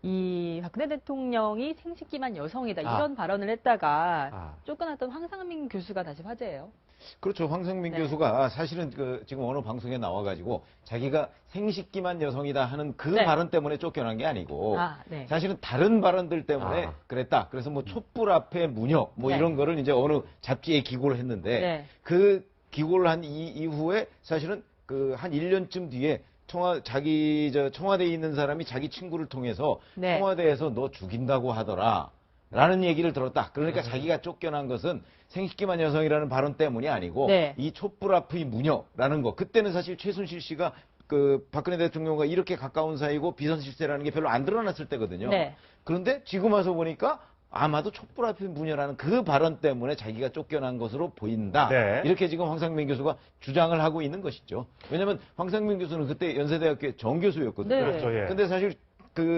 이 박근혜 대통령이 생식기만 여성이다 이런 발언을 했다가 쫓겨났던 황상민 교수가 다시 화제예요. 그렇죠. 황상민 교수가 사실은 지금 어느 방송에 나와가지고 자기가 생식기만 여성이다 하는 그 발언 때문에 쫓겨난 게 아니고 사실은 다른 발언들 때문에 그랬다. 그래서 뭐 촛불 앞에 무녀 뭐 이런 거를 이제 어느 잡지에 기고를 했는데 그 기고를 한 이후에 사실은 한 1년쯤 뒤에 청와대에 있는 사람이 자기 친구를 통해서 청와대에서 너 죽인다고 하더라. 라는 얘기를 들었다. 그러니까 자기가 쫓겨난 것은 생식기만 여성이라는 발언 때문이 아니고 이 촛불 앞의 무녀라는 거. 그때는 사실 최순실 씨가 박근혜 대통령과 이렇게 가까운 사이고 비선실세라는 게 별로 안 드러났을 때거든요. 그런데 지금 와서 보니까 아마도 촛불 앞의 무녀라는 그 발언 때문에 자기가 쫓겨난 것으로 보인다. 이렇게 지금 황상민 교수가 주장을 하고 있는 것이죠. 왜냐하면 황상민 교수는 그때 연세대학교 정교수였거든요. 근데 사실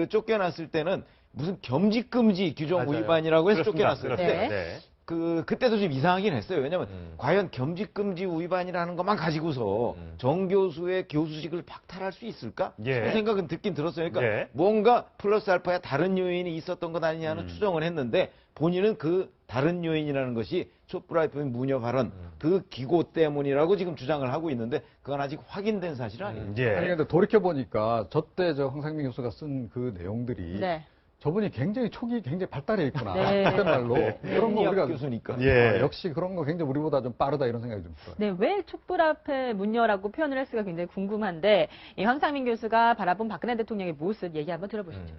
쫓겨났을 때는 무슨 겸직금지 규정 위반이라고 해서 쫓겨났을 때 그때도 좀 이상하긴 했어요. 왜냐하면 과연 겸직금지 위반이라는 것만 가지고서 정 교수의 교수직을 박탈할 수 있을까? 그런 생각은 듣긴 들었어요. 그러니까 뭔가 플러스 알파야 다른 요인이 있었던 것 아니냐는 추정을 했는데 본인은 그 다른 요인이라는 것이 촛불 앞의 무녀 발언 그 기고 때문이라고 지금 주장을 하고 있는데 그건 아직 확인된 사실은 아닙니다. 아니 근데 돌이켜 보니까 저때 황상민 교수가 쓴 그 내용들이 저분이 굉장히 촉이 굉장히 발달해 있구나. 그때 말로. 그런 거 우리가 교수니까. 역시 그런 거 굉장히 우리보다 좀 빠르다 이런 생각이 좀 들어요. 왜 촛불 앞에 무녀라고 표현을 했을까 굉장히 궁금한데 이 황상민 교수가 바라본 박근혜 대통령의 모습 얘기 한번 들어보시죠.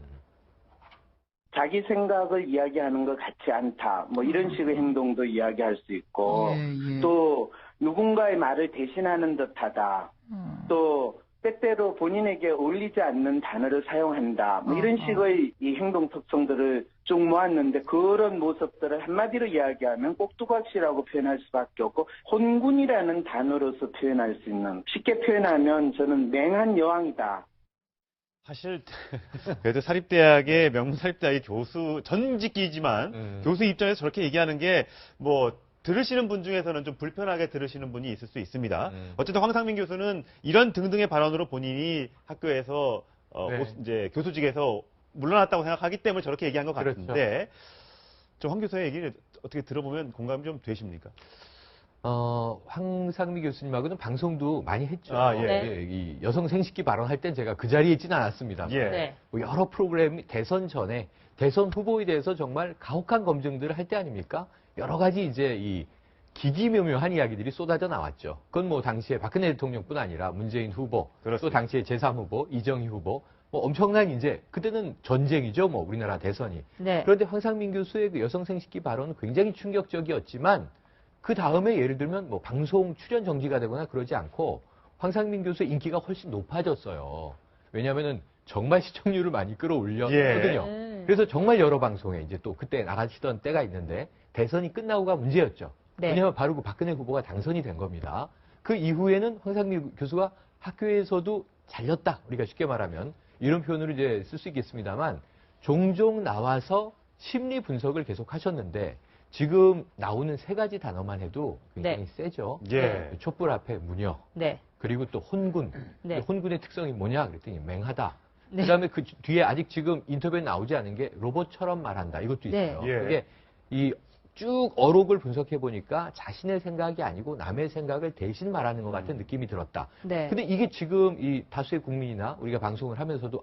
자기 생각을 이야기하는 것 같지 않다. 뭐 이런 식의 행동도 이야기할 수 있고 또 누군가의 말을 대신하는 듯하다. 또 때때로 본인에게 어울리지 않는 단어를 사용한다. 뭐 이런 식의 이 행동 특성들을 쭉 모았는데 그런 모습들을 한마디로 이야기하면 꼭두각시라고 표현할 수밖에 없고 혼군이라는 단어로서 표현할 수 있는 쉽게 표현하면 저는 맹한 여왕이다. 사실 그래도 사립대학의 명문 사립대학의 교수 전직기지만 교수 입장에서 저렇게 얘기하는 게 뭐 들으시는 분 중에서는 좀 불편하게 들으시는 분이 있을 수 있습니다. 어쨌든 황상민 교수는 이런 등등의 발언으로 본인이 학교에서 이제 교수직에서 물러났다고 생각하기 때문에 저렇게 얘기한 것 같은데 좀 황 교수의 얘기를 어떻게 들어보면 공감이 좀 되십니까? 황상민 교수님하고는 방송도 많이 했죠. 이 여성 생식기 발언할 땐 제가 그 자리에 있지는 않았습니다. 뭐 여러 프로그램이 대선 전에 대선 후보에 대해서 정말 가혹한 검증들을 할 때 아닙니까? 여러 가지 이제 이 기기묘묘한 이야기들이 쏟아져 나왔죠. 그건 뭐 당시에 박근혜 대통령뿐 아니라 문재인 후보, 또 당시에 제3후보, 이정희 후보, 뭐 엄청난 이제 그때는 전쟁이죠. 뭐 우리나라 대선이. 그런데 황상민 교수의 그 여성 생식기 발언은 굉장히 충격적이었지만 그 다음에 예를 들면 뭐 방송 출연 정지가 되거나 그러지 않고 황상민 교수의 인기가 훨씬 높아졌어요. 왜냐하면은 정말 시청률을 많이 끌어올렸거든요. 그래서 정말 여러 방송에 이제 또 그때 나가시던 때가 있는데 대선이 끝나고가 문제였죠. 왜냐하면 바로 그 박근혜 후보가 당선이 된 겁니다. 그 이후에는 황상민 교수가 학교에서도 잘렸다. 우리가 쉽게 말하면 이런 표현으로 이제 쓸 수 있겠습니다만 종종 나와서 심리 분석을 계속 하셨는데 지금 나오는 세 가지 단어만 해도 굉장히 세죠. 촛불 앞에 무녀. 그리고 또 혼군. 혼군의 특성이 뭐냐 그랬더니 맹하다. 그다음에 그 뒤에 아직 지금 인터뷰에 나오지 않은 게 로봇처럼 말한다. 이것도 있어요. 그게 이 쭉 어록을 분석해 보니까 자신의 생각이 아니고 남의 생각을 대신 말하는 것 같은 느낌이 들었다. 근데 이게 지금 이 다수의 국민이나 우리가 방송을 하면서도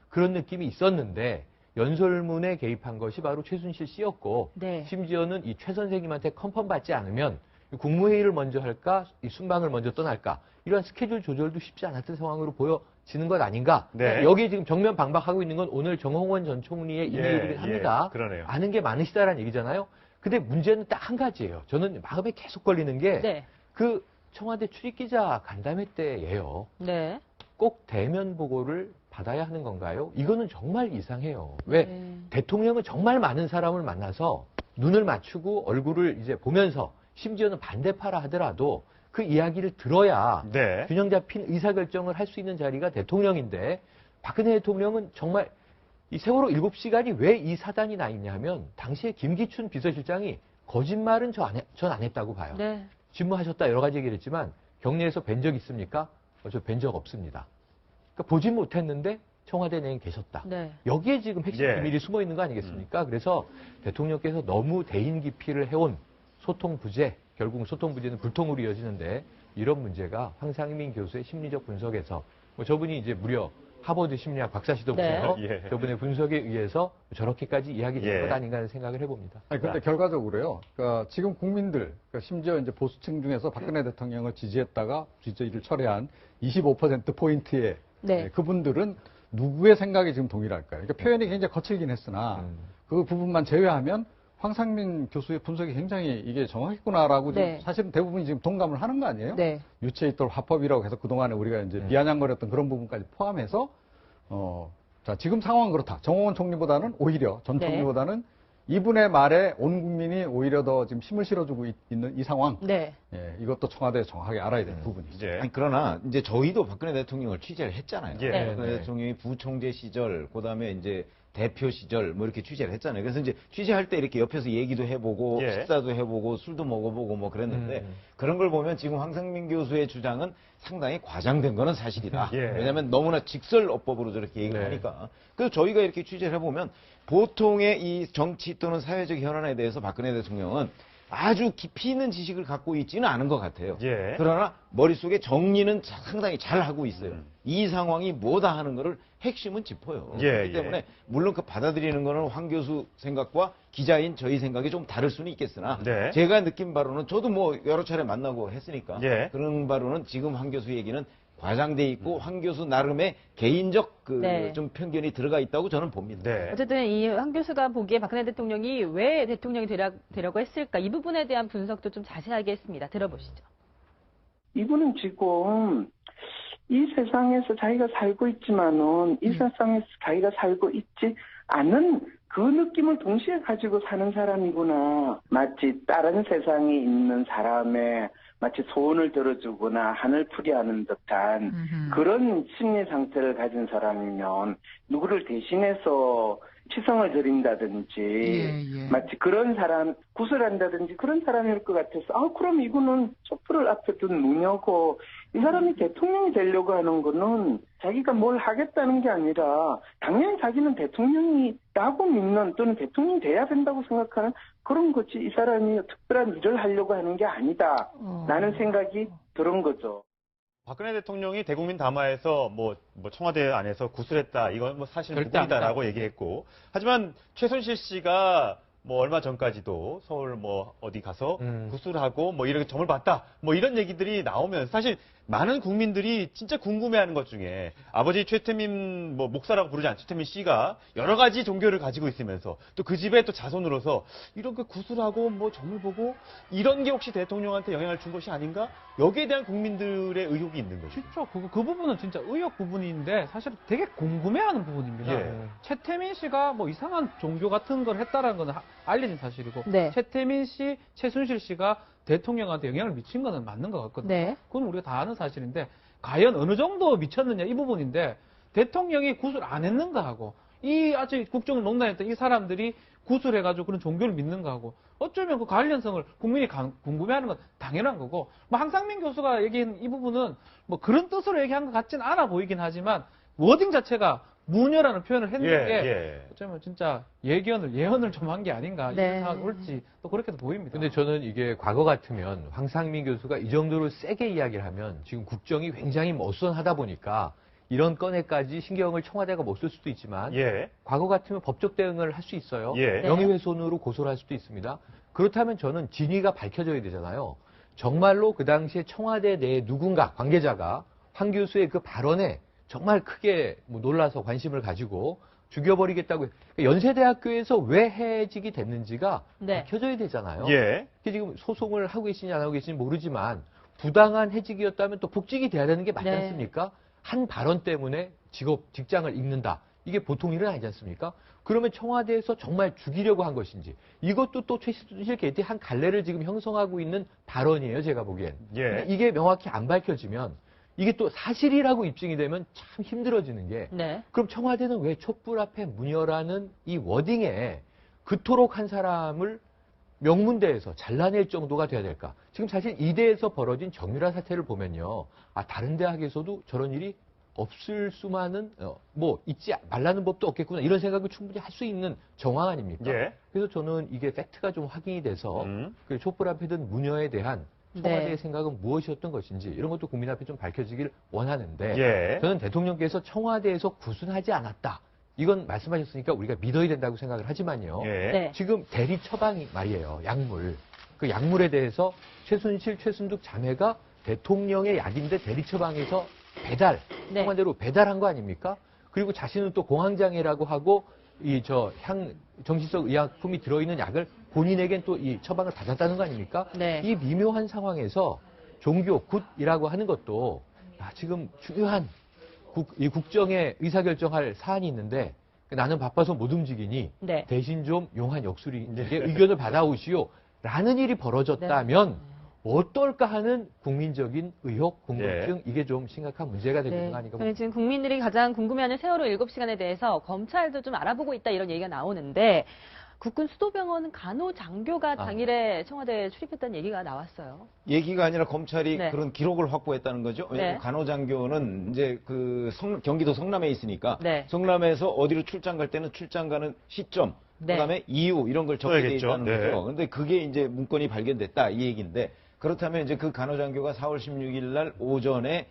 그런 느낌이 있었는데 연설문에 개입한 것이 바로 최순실 씨였고 심지어는 이 최 선생님한테 컨펌 받지 않으면 국무회의를 먼저 할까 이 순방을 먼저 떠날까 이런 스케줄 조절도 쉽지 않았던 상황으로 보여지는 것 아닌가. 여기에 지금 정면 방박하고 있는 건 오늘 정홍원 전 총리의 이메일이긴 합니다. 아는 게 많으시다라는 얘기잖아요. 근데 문제는 딱 한 가지예요. 저는 마음에 계속 걸리는 게 그 청와대 출입기자 간담회 때예요. 꼭 대면 보고를 받아야 하는 건가요? 이거는 정말 이상해요. 왜? 대통령은 정말 많은 사람을 만나서 눈을 맞추고 얼굴을 이제 보면서 심지어는 반대파라 하더라도 그 이야기를 들어야 균형 잡힌 의사결정을 할 수 있는 자리가 대통령인데 박근혜 대통령은 정말 이 세월호 7시간이 왜 이 사단이 나 있냐면 당시에 김기춘 비서실장이 거짓말은 전 안 했다고 봐요. 집무하셨다 여러 가지 얘기를 했지만 경례에서 뵌 적 있습니까? 저 뵌 적 없습니다. 그러니까 보진 못했는데 청와대 내에 계셨다. 네. 여기에 지금 핵심 비밀이 숨어 있는 거 아니겠습니까? 그래서 대통령께서 너무 대인 기피를 해온 소통 부재, 결국 소통 부재는 불통으로 이어지는데 이런 문제가 황상민 교수의 심리적 분석에서 저분이 이제 무려 하버드 심리학 박사시도 보세요. 저분의 분석에 의해서 저렇게까지 이야기된 것 아닌가 하는 생각을 해봅니다. 아니, 근데 결과적으로요. 그러니까 지금 국민들, 그러니까 심지어 이제 보수층 중에서 박근혜 대통령을 지지했다가 지지를 철회한 25%포인트의 그분들은 누구의 생각이 지금 동일할까요? 그러니까 표현이 굉장히 거칠긴 했으나 그 부분만 제외하면 황상민 교수의 분석이 굉장히 이게 정확했구나라고 사실은 대부분이 지금 동감을 하는 거 아니에요? 유체이톨 화법이라고 해서 그동안에 우리가 이제 비아냥거렸던 그런 부분까지 포함해서 자, 지금 상황은 그렇다. 정홍원 총리보다는 오히려 전 총리보다는 이분의 말에 온 국민이 오히려 더 지금 힘을 실어주고 있는 이 상황. 이것도 청와대에 정확하게 알아야 되는 부분이죠. 아니, 그러나 이제 저희도 박근혜 대통령을 취재를 했잖아요. 박근혜 대통령이 부총재 시절, 그다음에 이제 대표 시절 뭐 이렇게 취재를 했잖아요. 그래서 이제 취재할 때 이렇게 옆에서 얘기도 해보고 식사도 해보고 술도 먹어보고 뭐 그랬는데 그런 걸 보면 지금 황상민 교수의 주장은 상당히 과장된 거는 사실이다. 왜냐하면 너무나 직설어법으로 저렇게 얘기를 하니까. 그래서 저희가 이렇게 취재를 해보면 보통의 이 정치 또는 사회적 현안에 대해서 박근혜 대통령은 아주 깊이 있는 지식을 갖고 있지는 않은 것 같아요. 그러나 머릿속에 정리는 상당히 잘 하고 있어요. 이 상황이 뭐다 하는 거를 핵심은 짚어요. 그렇기 때문에 물론 그 받아들이는 거는 황 교수 생각과 기자인 저희 생각이 좀 다를 수는 있겠으나 제가 느낀 바로는 저도 뭐 여러 차례 만나고 했으니까 그런 바로는 지금 황 교수 얘기는 과장돼 있고 황 교수 나름의 개인적 좀 편견이 들어가 있다고 저는 봅니다. 어쨌든 이 황 교수가 보기에 박근혜 대통령이 왜 대통령이 되려고 했을까 이 부분에 대한 분석도 좀 자세하게 했습니다. 들어보시죠. 이분은 지금 이 세상에서 자기가 살고 있지만은 이 세상에서 자기가 살고 있지 않은 그 느낌을 동시에 가지고 사는 사람이구나. 마치 다른 세상에 있는 사람의 마치 소원을 들어주거나 하늘풀이 하는 듯한 그런 심리 상태를 가진 사람이면 누구를 대신해서 치성을 드린다든지 마치 그런 사람 구슬한다든지 그런 사람일 것 같아서 그럼 이거는 촛불을 앞에 둔 무녀고 이 사람이 대통령이 되려고 하는 거는 자기가 뭘 하겠다는 게 아니라 당연히 자기는 대통령이라고 믿는 또는 대통령이 돼야 된다고 생각하는 그런 거지 이 사람이 특별한 일을 하려고 하는 게 아니다 라는 생각이 들은 거죠. 박근혜 대통령이 대국민 담화에서 뭐 청와대 안에서 구술했다 이건 뭐 사실 무근이다라고 얘기했고 하지만 최순실 씨가 뭐 얼마 전까지도 서울 뭐 어디 가서 구술하고 뭐 이렇게 점을 봤다 뭐 이런 얘기들이 나오면 사실 많은 국민들이 진짜 궁금해하는 것 중에 아버지 최태민 뭐 목사라고 부르지 않죠. 최태민 씨가 여러 가지 종교를 가지고 있으면서 또 그 집에 또 자손으로서 이런 그 구술하고 뭐 점을 보고 이런 게 혹시 대통령한테 영향을 준 것이 아닌가? 여기에 대한 국민들의 의혹이 있는 거죠. 진짜 그 부분은 진짜 의혹 부분인데 사실 되게 궁금해하는 부분입니다. 최태민 씨가 뭐 이상한 종교 같은 걸 했다라는 건 알려진 사실이고 최태민 씨, 최순실 씨가 대통령한테 영향을 미친 거는 맞는 것 같거든요. 그건 우리가 다 아는 사실인데 과연 어느 정도 미쳤느냐 이 부분인데 대통령이 구술 안 했는가 하고 이 아직 국정을 농단했던 이 사람들이 구술해가지고 그런 종교를 믿는가 하고 어쩌면 그 관련성을 국민이 궁금해하는 건 당연한 거고 뭐 황상민 교수가 얘기한 이 부분은 뭐 그런 뜻으로 얘기한 것 같진 않아 보이긴 하지만 워딩 자체가 무녀라는 표현을 했는 게 어쩌면 진짜 예언을 좀 한 게 아닌가 이런 생각이 올지 또 그렇게도 보입니다. 근데 저는 이게 과거 같으면 황상민 교수가 이 정도로 세게 이야기를 하면 지금 국정이 굉장히 어수선하다 보니까 이런 건에까지 신경을 청와대가 못 쓸 수도 있지만 과거 같으면 법적 대응을 할 수 있어요. 명예훼손으로 고소를 할 수도 있습니다. 그렇다면 저는 진위가 밝혀져야 되잖아요. 정말로 그 당시에 청와대 내에 누군가 관계자가 황 교수의 그 발언에 정말 크게 놀라서 관심을 가지고 죽여버리겠다고 연세대학교에서 왜 해직이 됐는지가 밝혀져야 되잖아요. 지금 소송을 하고 계시냐 안 하고 계시는지 모르지만 부당한 해직이었다면 또 복직이 돼야 되는 게 맞지 않습니까? 한 발언 때문에 직장을 잃는다. 이게 보통 일은 아니지 않습니까? 그러면 청와대에서 정말 죽이려고 한 것인지 이것도 또 최순실 게이트의 한 갈래를 지금 형성하고 있는 발언이에요. 제가 보기엔. 이게 명확히 안 밝혀지면 이게 또 사실이라고 입증이 되면 참 힘들어지는 게 그럼 청와대는 왜 촛불 앞에 무녀라는 이 워딩에 그토록 한 사람을 명문대에서 잘라낼 정도가 돼야 될까? 지금 사실 이대에서 벌어진 정유라 사태를 보면요. 다른 대학에서도 저런 일이 없을 수만은 뭐 있지 말라는 법도 없겠구나 이런 생각을 충분히 할 수 있는 정황 아닙니까? 예. 그래서 저는 이게 팩트가 좀 확인이 돼서 그 촛불 앞에 든 무녀에 대한 청와대의 생각은 무엇이었던 것인지 이런 것도 국민 앞에 좀 밝혀지길 원하는데 저는 대통령께서 청와대에서 구순하지 않았다. 이건 말씀하셨으니까 우리가 믿어야 된다고 생각을 하지만요. 지금 대리 처방이 말이에요. 약물. 그 약물에 대해서 최순실, 최순득 자매가 대통령의 약인데 대리 처방에서 청와대로 배달한 거 아닙니까? 그리고 자신은 또 공황장애라고 하고 정신적 의약품이 들어있는 약을 본인에겐 또 이 처방을 받았다는 거 아닙니까? 이 미묘한 상황에서 종교, 굿이라고 하는 것도 지금 중요한 이 국정에 의사결정할 사안이 있는데 나는 바빠서 못 움직이니 대신 좀 용한 역술이에게 의견을 받아오시오. 라는 일이 벌어졌다면 어떨까 하는 국민적인 의혹, 궁금증 이게 좀 심각한 문제가 되는 거 아닌가 봅니다. 지금 국민들이 가장 궁금해하는 세월호 7시간에 대해서 검찰도 좀 알아보고 있다 이런 얘기가 나오는데 국군 수도병원 간호장교가 당일에 청와대에 출입했다는 얘기가 나왔어요. 얘기가 아니라 검찰이 그런 기록을 확보했다는 거죠. 왜냐하면 간호장교는 이제 경기도 성남에 있으니까 성남에서 어디로 출장 갈 때는 출장 가는 시점, 그다음에 이유 이런 걸 적게 돼 있다는 거죠. 근데 그게 이제 문건이 발견됐다 이 얘기인데 그렇다면 이제 그 간호장교가 4월 16일 날 오전에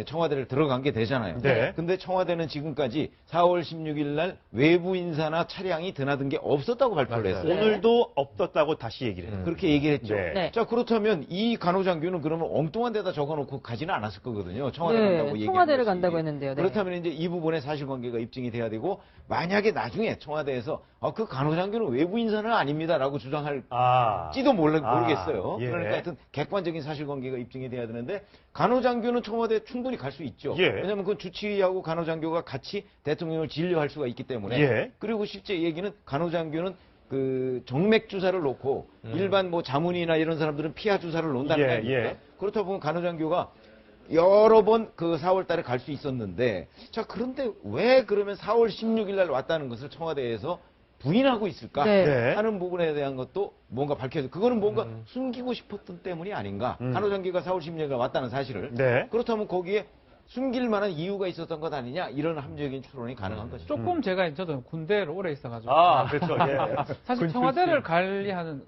청와대를 들어간 게 되잖아요. 근데 청와대는 지금까지 4월 16일 날 외부 인사나 차량이 드나든 게 없었다고 발표를 했어요. 오늘도 없었다고 다시 얘기를 했어요. 그렇게 얘기를 했죠. 자, 그렇다면 이 간호장교는 그러면 엉뚱한 데다 적어놓고 가지는 않았을 거거든요. 청와대를 간다고 했는데요. 그렇다면 이제 이 부분의 사실관계가 입증이 돼야 되고 만약에 나중에 청와대에서 그 간호장교는 외부 인사는 아닙니다라고 주장할지도 모르겠어요. 그러니까 하여튼 객관적인 사실관계가 입증이 돼야 되는데 간호장교는 청와대 충분히 갈 수 있죠. 왜냐하면 그 주치의하고 간호장교가 같이 대통령을 진료할 수가 있기 때문에. 그리고 실제 얘기는 간호장교는 그 정맥 주사를 놓고 일반 뭐 자문이나 이런 사람들은 피하 주사를 놓는다는 거 아닙니까? 그렇다 보면 간호장교가 여러 번 그 4월 달에 갈 수 있었는데 자 그런데 왜 그러면 4월 16일 날 왔다는 것을 청와대에서 부인하고 있을까 하는 부분에 대한 것도 뭔가 밝혀져. 그거는 뭔가 숨기고 싶었던 때문이 아닌가. 간호장교가 4월 16일 날 왔다는 사실을. 그렇다면 거기에 숨길 만한 이유가 있었던 것 아니냐 이런 합리적인 추론이 가능한 거죠. 조금 저도 군대를 오래 있어가지고 그렇죠. 사실 청와대를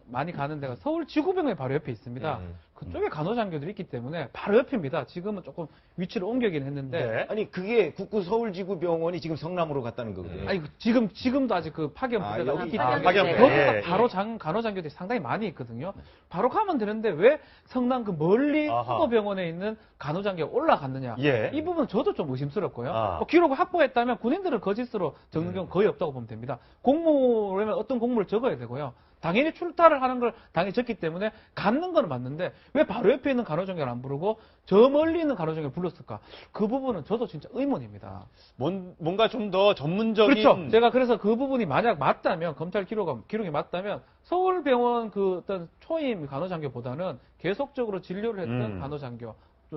많이 가는 데가 서울 지구병원이 바로 옆에 있습니다. 그쪽에 간호장교들이 있기 때문에 바로 옆입니다. 지금은 조금 위치를 옮기긴 했는데 아니 그게 국군 서울지구병원이 지금 성남으로 갔다는 거거든요. 아니 지금도 아직 그 파견 부대가 있기 때문에 거기가 바로 간호장교들이 상당히 많이 있거든요. 바로 가면 되는데 왜 성남 그 멀리 수도병원에 있는 간호장교가 올라갔느냐. 이 부분은 저도 좀 의심스럽고요. 기록을 확보했다면 군인들은 거짓으로 적는 경우 거의 없다고 보면 됩니다. 공무라면 어떤 공무를 적어야 되고요. 당연히 출타를 하는 걸 당연히 적기 때문에 갖는 건 맞는데 왜 바로 옆에 있는 간호장교를 안 부르고 저 멀리 있는 간호장교를 불렀을까? 그 부분은 저도 진짜 의문입니다. 뭔가 좀 더 전문적인. 그렇죠. 제가 그래서 그 부분이 만약 맞다면 검찰 기록이 맞다면 서울병원 그 어떤 초임 간호장교보다는 계속적으로 진료를 했던 간호장교.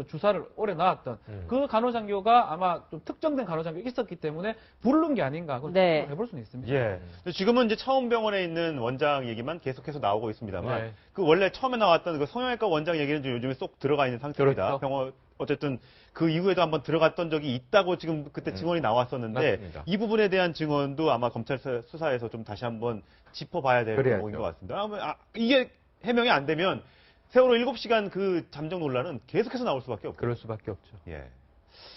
주사를 오래 놔왔던 그 간호장교가 아마 좀 특정된 간호장교가 있었기 때문에 부르는 게 아닌가 그걸 해볼 수는 있습니다. 지금은 이제 차원병원에 있는 원장 얘기만 계속해서 나오고 있습니다만 그 원래 처음에 나왔던 그 성형외과 원장 얘기는 좀 요즘에 쏙 들어가 있는 상태입니다. 그렇죠. 병원 어쨌든 그 이후에도 한번 들어갔던 적이 있다고 지금 그때 증언이 나왔었는데 맞습니다. 이 부분에 대한 증언도 아마 검찰 수사에서 좀 다시 한번 짚어봐야 될 부분인 것 같습니다. 이게 해명이 안 되면 세월호 7시간 그 잠정 논란은 계속해서 나올 수밖에 없고. 그럴 수밖에 없죠.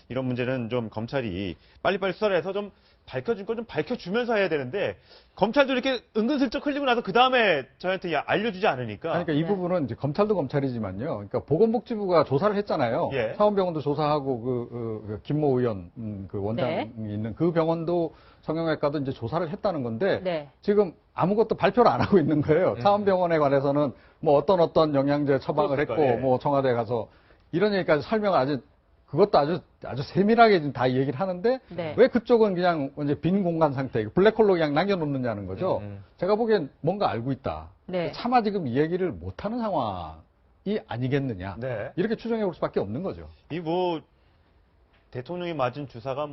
이런 문제는 좀 검찰이 빨리빨리 수사를 해서 좀 밝혀줄 걸 좀 밝혀주면서 해야 되는데 검찰도 이렇게 은근슬쩍 흘리고 나서 그 다음에 저한테 알려주지 않으니까. 그러니까 이 부분은 이제 검찰도 검찰이지만요. 그러니까 보건복지부가 조사를 했잖아요. 사원병원도 조사하고 그 김모 의원 그 원장이 있는 그 병원도 성형외과도 이제 조사를 했다는 건데 지금 아무것도 발표를 안 하고 있는 거예요. 사원병원에 관해서는 뭐 어떤 영양제 처방을 했고 뭐 청와대에 가서 이런 얘기까지 설명을 그것도 아주 세밀하게 지금 다 얘기를 하는데 왜 그쪽은 그냥 이제 빈 공간 상태, 블랙홀로 그냥 남겨놓느냐는 거죠. 제가 보기엔 뭔가 알고 있다. 차마 지금 이 얘기를 못하는 상황이 아니겠느냐. 이렇게 추정해 볼 수밖에 없는 거죠. 대통령이 맞은 주사가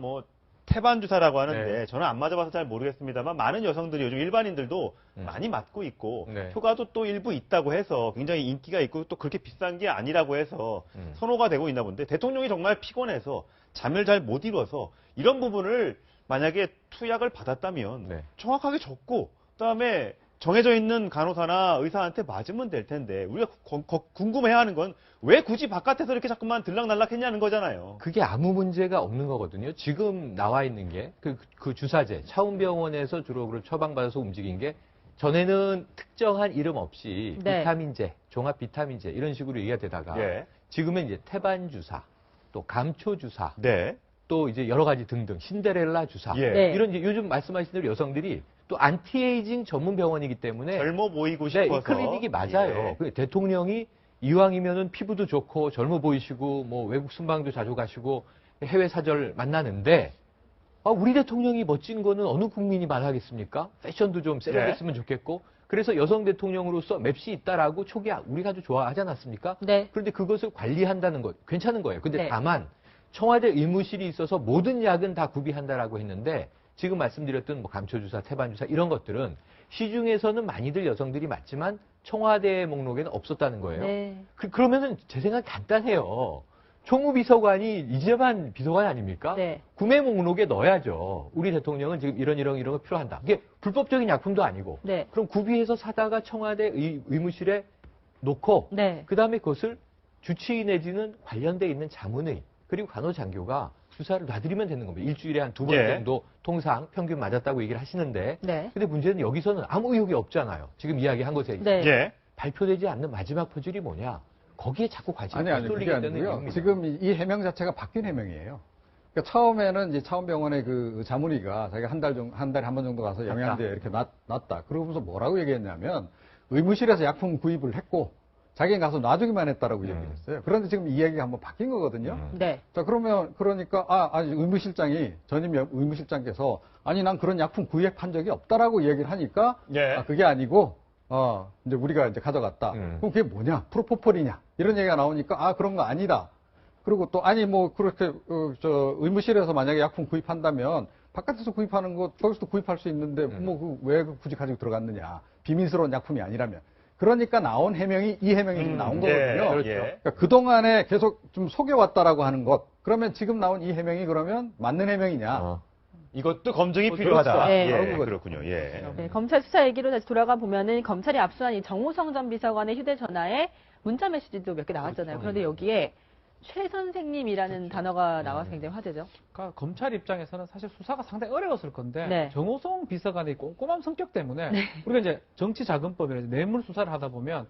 태반 주사라고 하는데 저는 안 맞아봐서 잘 모르겠습니다만 많은 여성들이 요즘 일반인들도 많이 맞고 있고 효과도 또 일부 있다고 해서 굉장히 인기가 있고 또 그렇게 비싼 게 아니라고 해서 선호가 되고 있나 본데 대통령이 정말 피곤해서 잠을 잘 못 이뤄서 이런 부분을 만약에 투약을 받았다면 정확하게 적고 그다음에 정해져 있는 간호사나 의사한테 맞으면 될 텐데 우리가 궁금해하는 건 왜 굳이 바깥에서 이렇게 자꾸만 들락날락 했냐는 거잖아요. 그게 아무 문제가 없는 거거든요. 지금 나와 있는 게 그 주사제 차운병원에서 주로 그걸 처방받아서 움직인 게 전에는 특정한 이름 없이 비타민제, 종합 비타민제 이런 식으로 얘기가 되다가 지금은 이제 태반 주사, 또 감초 주사, 또 이제 여러 가지 등등 신데렐라 주사 이런 이제 요즘 말씀하신 대로 여성들이 또 안티에이징 전문 병원이기 때문에 젊어 보이고 싶어서 이 클리닉이 맞아요. 대통령이 이왕이면은 피부도 좋고 젊어 보이시고 뭐 외국 순방도 자주 가시고 해외 사절 만나는데 우리 대통령이 멋진 거는 어느 국민이 말하겠습니까? 패션도 좀 세련됐으면 좋겠고 그래서 여성 대통령으로서 맵시 있다라고 초기에 우리가 아주 좋아하지 않았습니까? 그런데 그것을 관리한다는 것 괜찮은 거예요. 근데 다만 청와대 의무실이 있어서 모든 약은 다 구비한다라고 했는데 지금 말씀드렸던 뭐 감초주사, 태반주사 이런 것들은 시중에서는 많이들 여성들이 맞지만 청와대 목록에는 없었다는 거예요. 그러면은 제 생각이 간단해요. 총무비서관이 이재만 비서관 아닙니까? 구매 목록에 넣어야죠. 우리 대통령은 지금 이런 거 필요한다. 이게 불법적인 약품도 아니고. 그럼 구비해서 사다가 청와대 의무실에 놓고 그다음에 그것을 주치의 내지는 관련돼 있는 자문의 그리고 간호장교가 주사를 놔드리면 되는 겁니다. 일주일에 한 2번 정도 통상 평균 맞았다고 얘기를 하시는데 근데 문제는 여기서는 아무 의혹이 없잖아요. 지금 이야기한 것에 있어서. 발표되지 않는 마지막 퍼즐이 뭐냐. 거기에 자꾸 관심이 쏠리게 되는 이유입니다. 지금 이 해명 자체가 바뀐 해명이에요. 그러니까 처음에는 이제 차원병원의 그 자문의가 자기가 한 달에 한 번 정도 가서 영양제 이렇게 놨다. 그러면서 뭐라고 얘기했냐면 의무실에서 약품 구입을 했고 자기가 가서 놔두기만 했다라고 얘기를 했어요. 그런데 지금 이 얘기가 한번 바뀐 거거든요. 자, 그러니까, 아니, 전임 의무실장께서, 아니, 난 그런 약품 구입한 적이 없다라고 얘기를 하니까, 그게 아니고, 이제 우리가 이제 가져갔다. 그럼 그게 뭐냐? 프로포폴이냐? 이런 얘기가 나오니까, 그런 거 아니다. 그리고 또, 아니, 뭐, 그렇게, 의무실에서 만약에 약품 구입한다면, 바깥에서 구입하는 거, 거기서도 구입할 수 있는데, 왜 굳이 가지고 들어갔느냐? 비밀스러운 약품이 아니라면. 그러니까 나온 해명이 이 해명이 지금 나온 거거든요. 그러니까 그동안에 계속 좀 속여왔다라고 하는 것. 그러면 지금 나온 이 해명이 그러면 맞는 해명이냐? 이것도 검증이 필요하다. 그렇군요. 검찰 수사 얘기로 다시 돌아가 보면은 검찰이 압수한 이 정호성 전 비서관의 휴대전화에 문자 메시지도 몇 개 나왔잖아요. 그런데 여기에 최 선생님이라는 단어가 나와서 굉장히 화제죠. 그러니까 검찰 입장에서는 사실 수사가 상당히 어려웠을 건데 정호성 비서관의 꼼꼼한 성격 때문에 우리가 이제 정치자금법이나 뇌물 수사를 하다 보면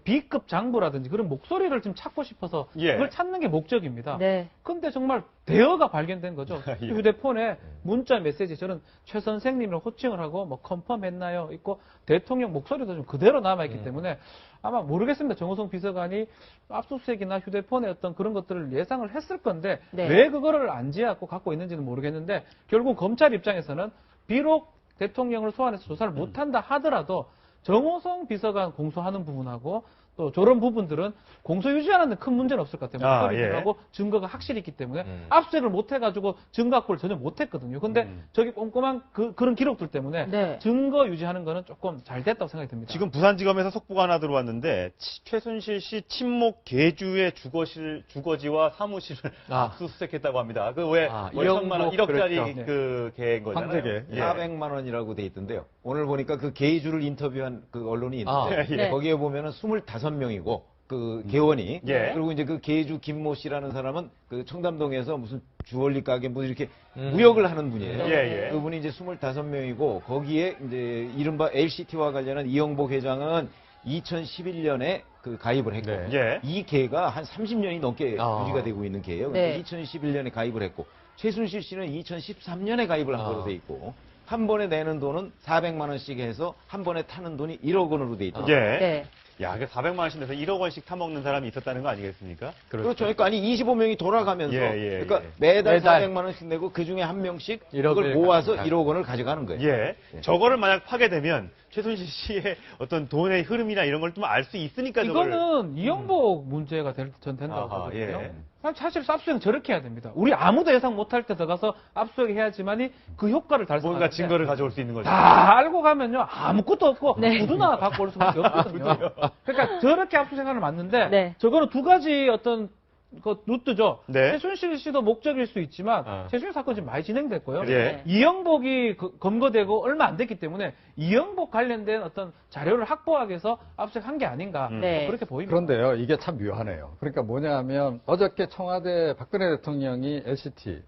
B급 장부라든지 그런 목소리를 좀 찾고 싶어서 그걸 찾는 게 목적입니다. 근데 정말 대여가 발견된 거죠. 휴대폰에 문자 메시지 저는 최 선생님을 호칭을 하고 뭐 컨펌했나요? 있고 대통령 목소리도 좀 그대로 남아있기 때문에 아마 모르겠습니다. 정호성 비서관이 압수수색이나 휴대폰에 어떤 그런 것들을 예상을 했을 건데 왜 그거를 안지않고 갖고 있는지는 모르겠는데 결국 검찰 입장에서는 비록 대통령을 소환해서 조사를 못한다 하더라도 정호성 비서관 공소하는 부분하고 또 저런 부분들은 공소 유지하는 데 큰 문제는 없을 것 같아요. 목소리하고 증거가 확실히 있기 때문에 압수수색을 못해가지고 증거 확보를 전혀 못했거든요. 근데 저기 꼼꼼한 그런 기록들 때문에 증거 유지하는 거는 조금 잘 됐다고 생각이 듭니다. 지금 부산지검에서 속보가 하나 들어왔는데 최순실 씨 친목 계주의 주거지와 사무실을 압수수색했다고 합니다. 그 왜 1억만 원, 1억짜리 그 계획 거잖아요. 황제계 400만 원이라고 돼 있던데요. 오늘 보니까 그 계주를 인터뷰한 그 언론이 있는데 거기에 보면은 25명이고 그 개원이 그리고 이제 그 계주 김모 씨라는 사람은 그 청담동에서 무슨 주얼리 가게 뭐 이렇게 무역을 하는 분이에요. 그분이 이제 25명이고 거기에 이제 이른바 LCT와 관련한 이영복 회장은 2011년에 그 가입을 했고 이 계가 한 30년이 넘게 유지가 되고 있는 계예요. 2011년에 가입을 했고 최순실 씨는 2013년에 가입을 한 거로 돼 있고 한 번에 내는 돈은 400만 원씩 해서 한 번에 타는 돈이 1억 원으로 돼 있다. 야, 그 400만 원씩 내서 1억 원씩 타먹는 사람이 있었다는 거 아니겠습니까? 그렇죠. 그러니까 아니 25명이 돌아가면서 그러니까 매달 400만 원씩 내고 그 중에 한 명씩 그걸 모아서 1억 원을 가져가는 거예요. 저거를 만약 파게 되면 최순실 씨의 어떤 돈의 흐름이나 이런 걸 좀 알 수 있으니까 이거는 이영복 문제가 전 된다고 보거든요. 사실 압수수색 저렇게 해야 됩니다. 우리 아무도 예상 못할 때 들어가서 압수수색 해야지만이 그 효과를 달성하는데 뭔가 증거를 가져올 수 있는 거죠. 다 알고 가면요 아무것도 없고 구두나 갖고 올 수밖에 없거든요. 그러니까 저렇게 압수수색하는 맞는데 저거는 두 가지 어떤 그 루트죠. 최순실 씨도 목적일 수 있지만 최순실 사건이 지금 많이 진행됐고요. 이영복이 검거되고 얼마 안 됐기 때문에 이영복 관련된 어떤 자료를 확보하기 위해서 압수수색한 게 아닌가 그렇게 보입니다. 그런데요, 이게 참 묘하네요. 그러니까 뭐냐면 어저께 청와대 박근혜 대통령이 LCT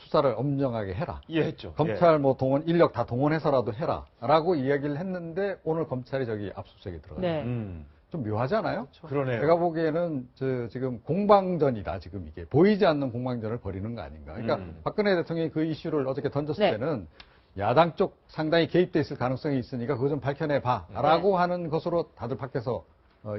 수사를 엄정하게 해라. 했죠. 검찰 뭐 인력 다 동원해서라도 해라라고 이야기를 했는데 오늘 검찰이 저기 압수수색에 들어가요. 좀 묘하잖아요? 그러네요. 제가 보기에는 지금 공방전이다, 지금 이게. 보이지 않는 공방전을 벌이는 거 아닌가. 그러니까 박근혜 대통령이 그 이슈를 어저께 던졌을 때는 야당 쪽 상당히 개입돼 있을 가능성이 있으니까 그거 좀 밝혀내봐. 라고 하는 것으로 다들 밖에서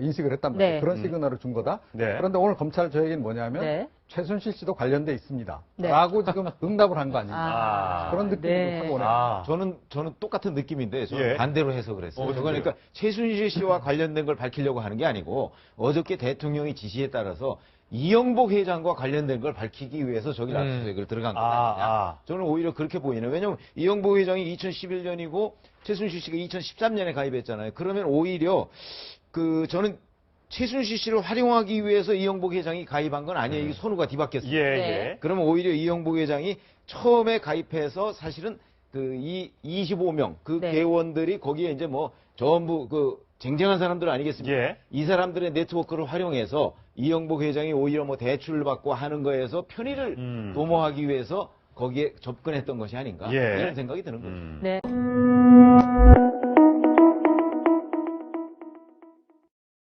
인식을 했단 말이에요. 그런 시그널을 준 거다. 그런데 오늘 검찰 저 얘기는 뭐냐면 최순실 씨도 관련돼 있습니다. 라고 지금 응답을 한 거 아닙니까? 그런 느낌도 하고 오네요. 저는 똑같은 느낌인데 저는 반대로 해석을 했어요. 그러니까 최순실 씨와 관련된 걸 밝히려고 하는 게 아니고 어저께 대통령이 지시에 따라서 이영복 회장과 관련된 걸 밝히기 위해서 저기 압수수색을 들어간 거 아니냐. 저는 오히려 그렇게 보이네요. 왜냐하면 이영복 회장이 2011년이고 최순실 씨가 2013년에 가입했잖아요. 그러면 오히려 저는 최순실 씨를 활용하기 위해서 이영복 회장이 가입한 건 아니에요. 이게 선우가 뒤바뀌었어요. 그러면 오히려 이영복 회장이 처음에 가입해서 사실은 이 25명 개원들이 거기에 이제 뭐 전부 쟁쟁한 사람들 아니겠습니까? 이 사람들의 네트워크를 활용해서 이영복 회장이 오히려 뭐 대출을 받고 하는 거에서 편의를 도모하기 위해서 거기에 접근했던 것이 아닌가 이런 생각이 드는 거죠.